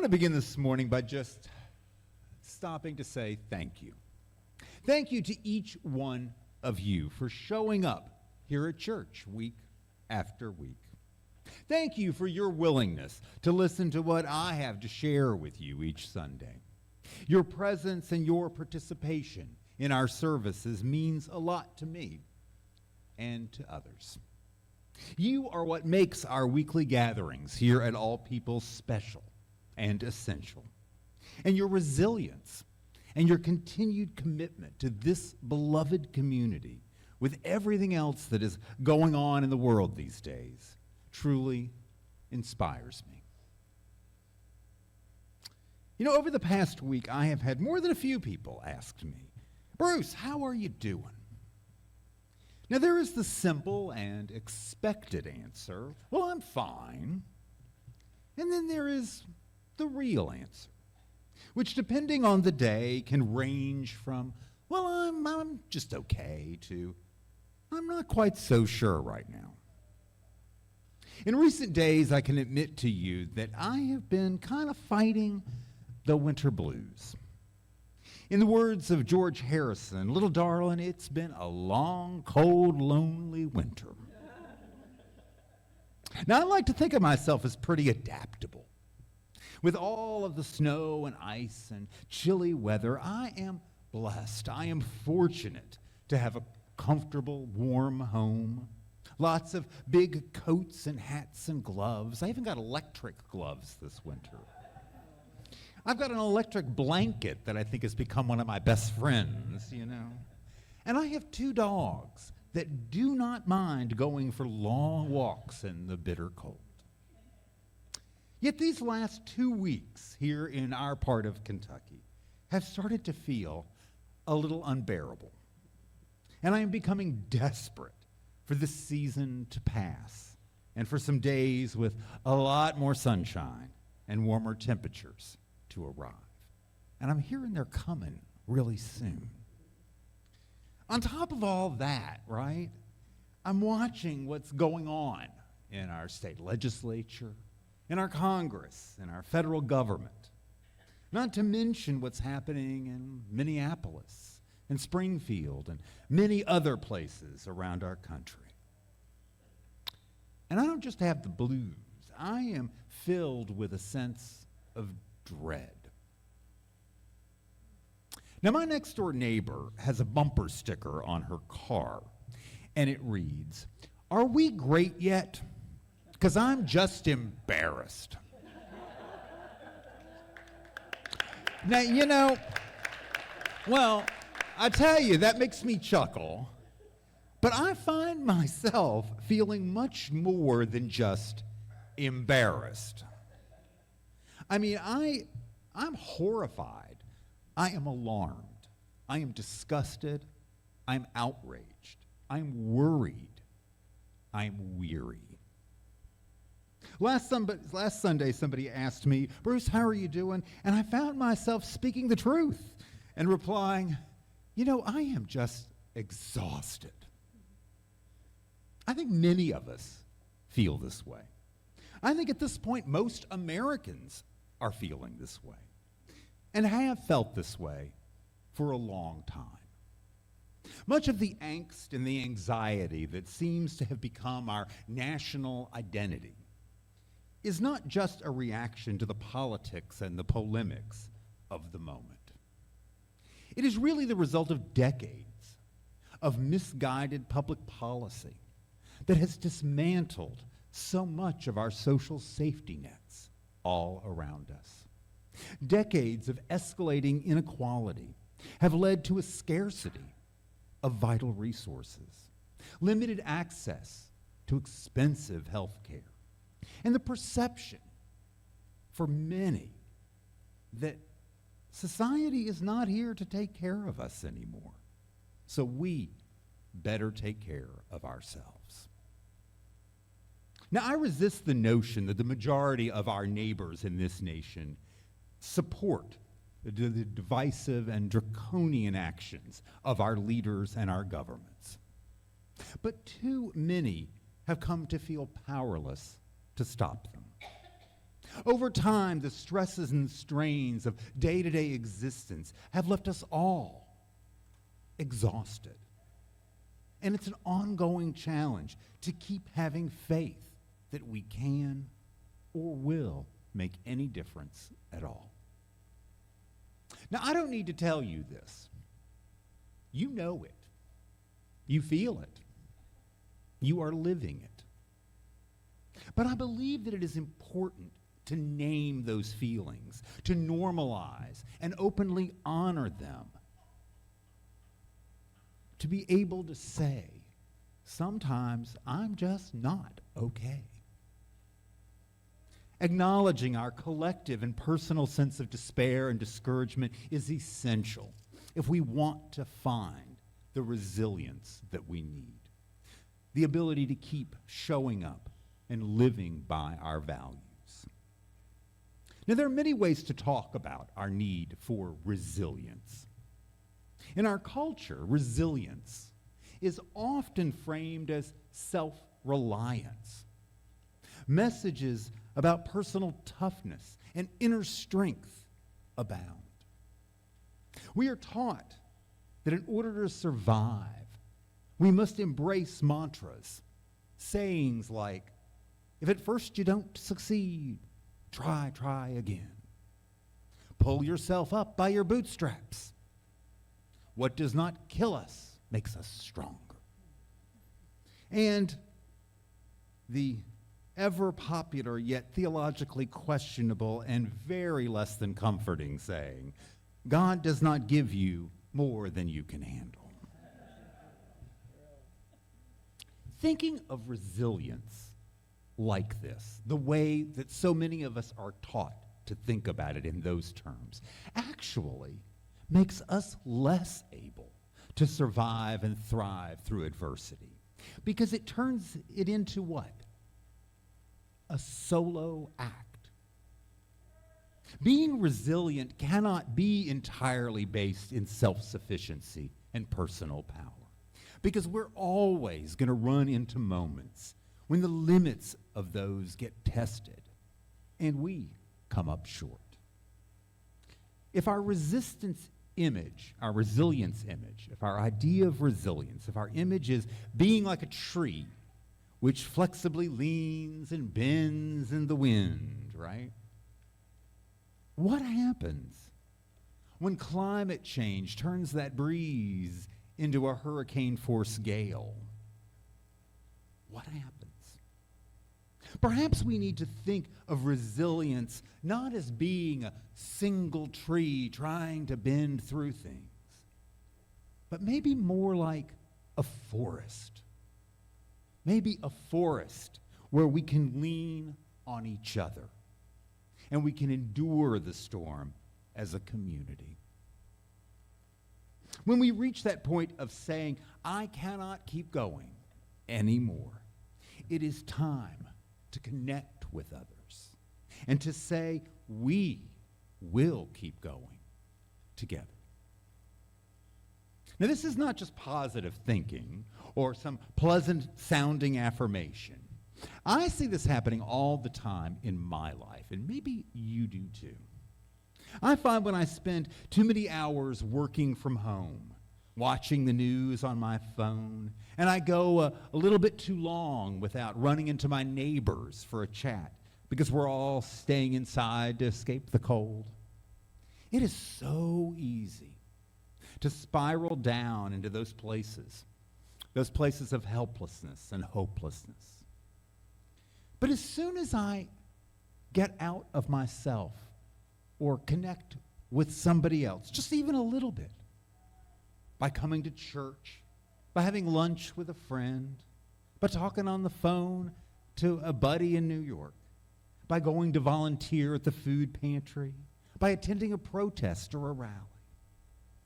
to begin this morning by just stopping to say thank you. Thank you to each one of you for showing up here at church week after week. Thank you for your willingness to listen to what I have to share with you each Sunday. Your presence and your participation in our services means a lot to me and to others. You are what makes our weekly gatherings here at All People special and essential. And your resilience and your continued commitment to this beloved community with everything else that is going on in the world these days truly inspires me. You know, over the past week, I have had more than a few people ask me, Bruce, how are you doing? Now, there is the simple and expected answer, well, I'm fine. And then there is the real answer, which, depending on the day, can range from, well, I'm just okay, to, I'm not quite so sure right now. In recent days, I can admit to you that I have been kind of fighting the winter blues. In the words of George Harrison, little darling, it's been a long, cold, lonely winter. Now, I like to think of myself as pretty adaptable. With all of the snow and ice and chilly weather, I am blessed. I am fortunate to have a comfortable, warm home. Lots of big coats and hats and gloves. I even got electric gloves this winter. I've got an electric blanket that I think has become one of my best friends, you know. And I have 2 dogs that do not mind going for long walks in the bitter cold. Yet these last 2 weeks here in our part of Kentucky have started to feel a little unbearable. And I am becoming desperate for this season to pass and for some days with a lot more sunshine and warmer temperatures to arrive. And I'm hearing they're coming really soon. On top of all that, right, I'm watching what's going on in our state legislature, in our Congress, in our federal government, not to mention what's happening in Minneapolis and Springfield and many other places around our country. And I don't just have the blues. I am filled with a sense of dread. Now, my next door neighbor has a bumper sticker on her car, and it reads, "Are we great yet? Because I'm just embarrassed." Now, you know, well, I tell you, that makes me chuckle, but I find myself feeling much more than just embarrassed. I mean, I'm horrified. I am alarmed. I am disgusted. I'm outraged. I'm worried. I'm weary. Last Sunday, somebody asked me, Bruce, how are you doing? And I found myself speaking the truth and replying, you know, I am just exhausted. I think many of us feel this way. I think at this point, most Americans are feeling this way and have felt this way for a long time. Much of the angst and the anxiety that seems to have become our national identity is not just a reaction to the politics and the polemics of the moment. It is really the result of decades of misguided public policy that has dismantled so much of our social safety nets all around us. Decades of escalating inequality have led to a scarcity of vital resources, limited access to expensive health care, and the perception for many that society is not here to take care of us anymore. So we better take care of ourselves. Now, I resist the notion that the majority of our neighbors in this nation support the divisive and draconian actions of our leaders and our governments. But too many have come to feel powerless to stop them. Over time, the stresses and strains of day-to-day existence have left us all exhausted. And it's an ongoing challenge to keep having faith that we can or will make any difference at all. Now, I don't need to tell you this. You know it. You feel it. You are living it. But I believe that it is important to name those feelings, to normalize and openly honor them. To be able to say, sometimes I'm just not okay. Acknowledging our collective and personal sense of despair and discouragement is essential if we want to find the resilience that we need, the ability to keep showing up and living by our values. Now, there are many ways to talk about our need for resilience. In our culture, resilience is often framed as self-reliance. Messages about personal toughness and inner strength abound. We are taught that in order to survive, we must embrace mantras, sayings like, if at first you don't succeed, try again. Pull yourself up by your bootstraps. What does not kill us makes us stronger. And the ever popular yet theologically questionable and very less than comforting saying, God does not give you more than you can handle. Thinking of resilience like this, the way that so many of us are taught to think about it in those terms, actually makes us less able to survive and thrive through adversity. Because it turns it into what? A solo act. Being resilient cannot be entirely based in self-sufficiency and personal power. Because we're always going to run into moments when the limits of those get tested and we come up short. If our resilience image, if our idea of resilience, if our image is being like a tree which flexibly leans and bends in the wind, right? What happens when climate change turns that breeze into a hurricane-force gale? What happens? Perhaps we need to think of resilience not as being a single tree trying to bend through things, but maybe more like a forest. Maybe a forest where we can lean on each other and we can endure the storm as a community. When we reach that point of saying, I cannot keep going anymore, it is time to connect with others and to say, we will keep going together. Now, this is not just positive thinking or some pleasant sounding affirmation. I see this happening all the time in my life, and maybe you do too. I find when I spend too many hours working from home, watching the news on my phone, and I go a little bit too long without running into my neighbors for a chat because we're all staying inside to escape the cold. It is so easy to spiral down into those places of helplessness and hopelessness. But as soon as I get out of myself or connect with somebody else, just even a little bit, by coming to church, by having lunch with a friend, by talking on the phone to a buddy in New York, by going to volunteer at the food pantry, by attending a protest or a rally,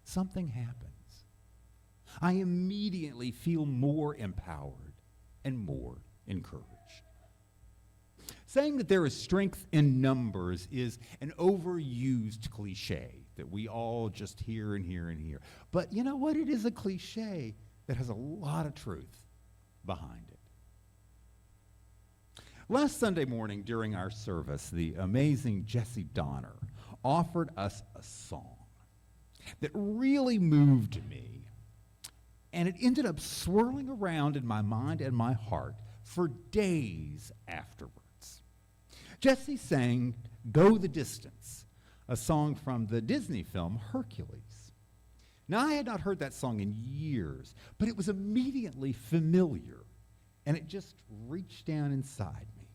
something happens. I immediately feel more empowered and more encouraged. Saying that there is strength in numbers is an overused cliche that we all just hear and hear and hear. But you know what? It is a cliche that has a lot of truth behind it. Last Sunday morning during our service, the amazing Jesse Donner offered us a song that really moved me, and it ended up swirling around in my mind and my heart for days afterwards. Jesse sang "Go the Distance," a song from the Disney film Hercules. Now, I had not heard that song in years, but it was immediately familiar, and it just reached down inside me.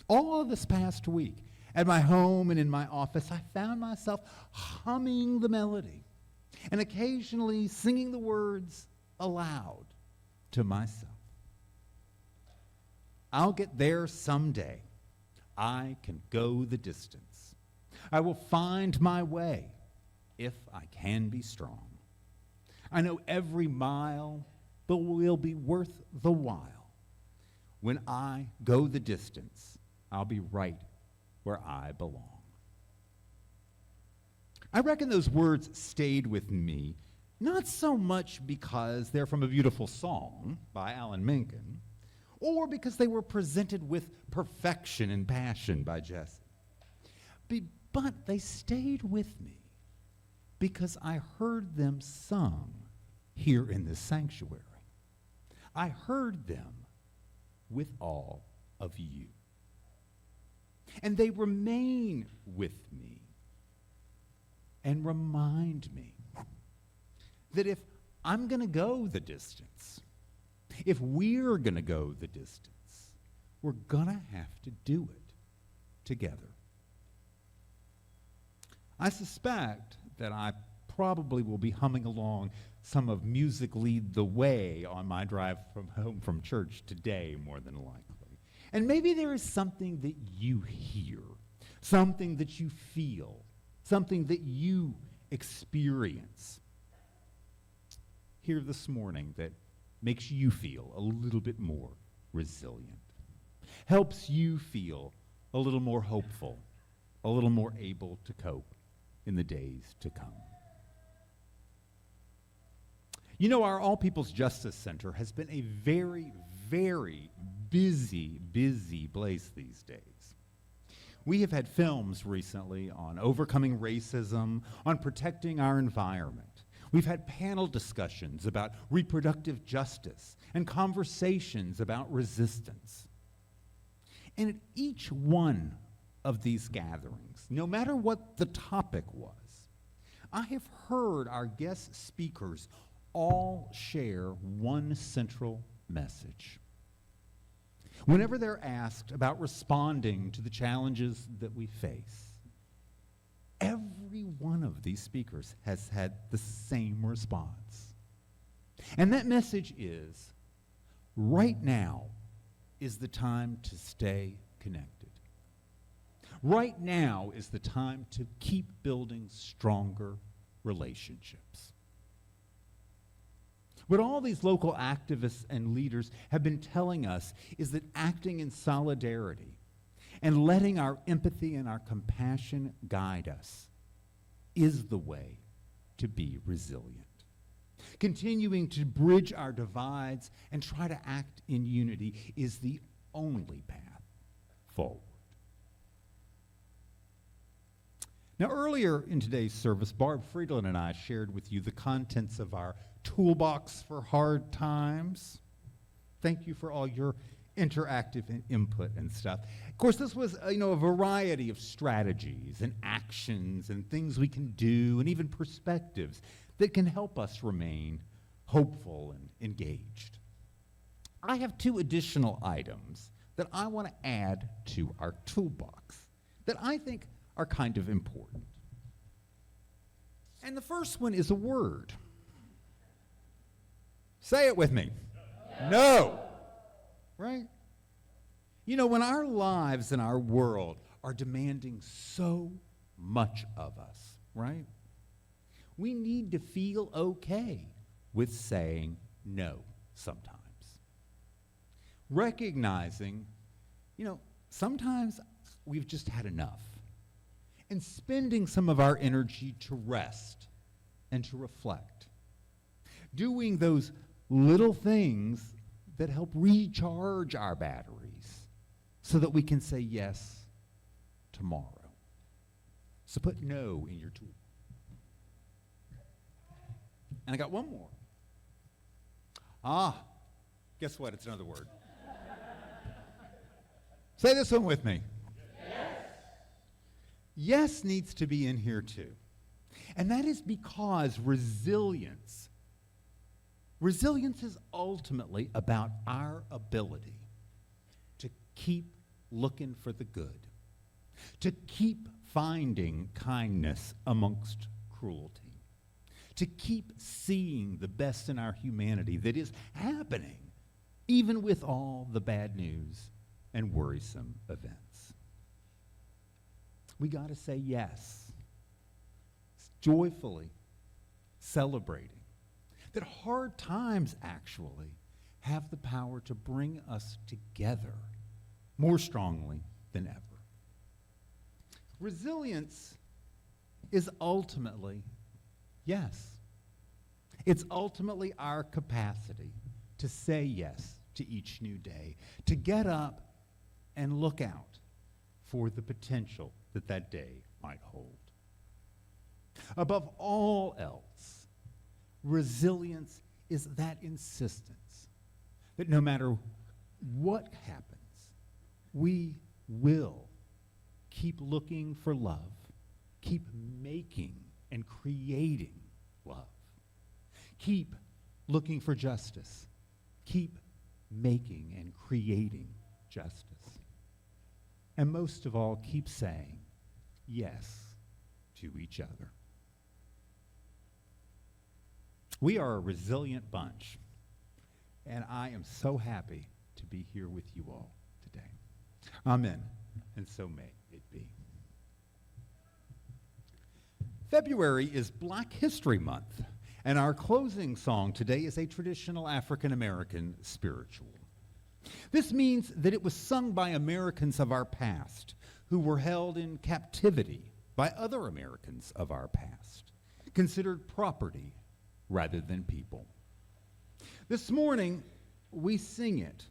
All of this past week, at my home and in my office, I found myself humming the melody and occasionally singing the words aloud to myself. I'll get there someday. I can go the distance. I will find my way if I can be strong. I know every mile will be worth the while. When I go the distance, I'll be right where I belong. I reckon those words stayed with me, not so much because they're from a beautiful song by Alan Menken, or because they were presented with perfection and passion by Jesse. But they stayed with me because I heard them sung here in this sanctuary. I heard them with all of you. And they remain with me and remind me that if I'm going to go the distance, if we're going to go the distance, we're going to have to do it together. I suspect that I probably will be humming along some of Music Lead the Way on my drive home from church today, more than likely. And maybe there is something that you hear, something that you feel, something that you experience here this morning that makes you feel a little bit more resilient, helps you feel a little more hopeful, a little more able to cope in the days to come. You know, our All People's Justice Center has been a very, very busy place these days. We have had films recently on overcoming racism, on protecting our environment. We've had panel discussions about reproductive justice and conversations about resistance. And at each one of these gatherings, no matter what the topic was, I have heard our guest speakers all share one central message. Whenever they're asked about responding to the challenges that we face, every one of these speakers has had the same response. And that message is, right now is the time to stay connected. Right now is the time to keep building stronger relationships. What all these local activists and leaders have been telling us is that acting in solidarity and letting our empathy and our compassion guide us is the way to be resilient. Continuing to bridge our divides and try to act in unity is the only path forward. Now, earlier in today's service, Barb Friedland and I shared with you the contents of our toolbox for hard times. Thank you for all your interactive input and stuff. Of course, this was a variety of strategies and actions and things we can do and even perspectives that can help us remain hopeful and engaged. I have two additional items that I want to add to our toolbox that I think are kind of important. And the first one is a word. Say it with me. No. Right? You know, when our lives and our world are demanding so much of us, right? We need to feel okay with saying no sometimes. Recognizing, sometimes we've just had enough. And spending some of our energy to rest and to reflect. Doing those little things that help recharge our batteries so that we can say yes tomorrow. So put no in your tool. And I got one more. Guess what? It's another word. Say this one with me. Yes. Yes needs to be in here too. And that is because resilience is ultimately about our ability to keep looking for the good, to keep finding kindness amongst cruelty, to keep seeing the best in our humanity that is happening, even with all the bad news and worrisome events. We got to say yes, joyfully celebrating that hard times actually have the power to bring us together more strongly than ever. Resilience is ultimately, yes, it's ultimately our capacity to say yes to each new day, to get up and look out for the potential that that day might hold. Above all else, resilience is that insistence that no matter what happens, we will keep looking for love, keep making and creating love, keep looking for justice, keep making and creating justice, and most of all, keep saying yes to each other. We are a resilient bunch, and I am so happy to be here with you all today. Amen, and so may it be. February is Black History Month, and our closing song today is a traditional African American spiritual. This means that it was sung by Americans of our past who were held in captivity by other Americans of our past, considered property rather than people. This morning, we sing it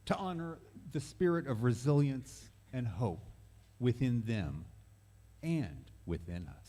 to honor the spirit of resilience and hope within them and within us.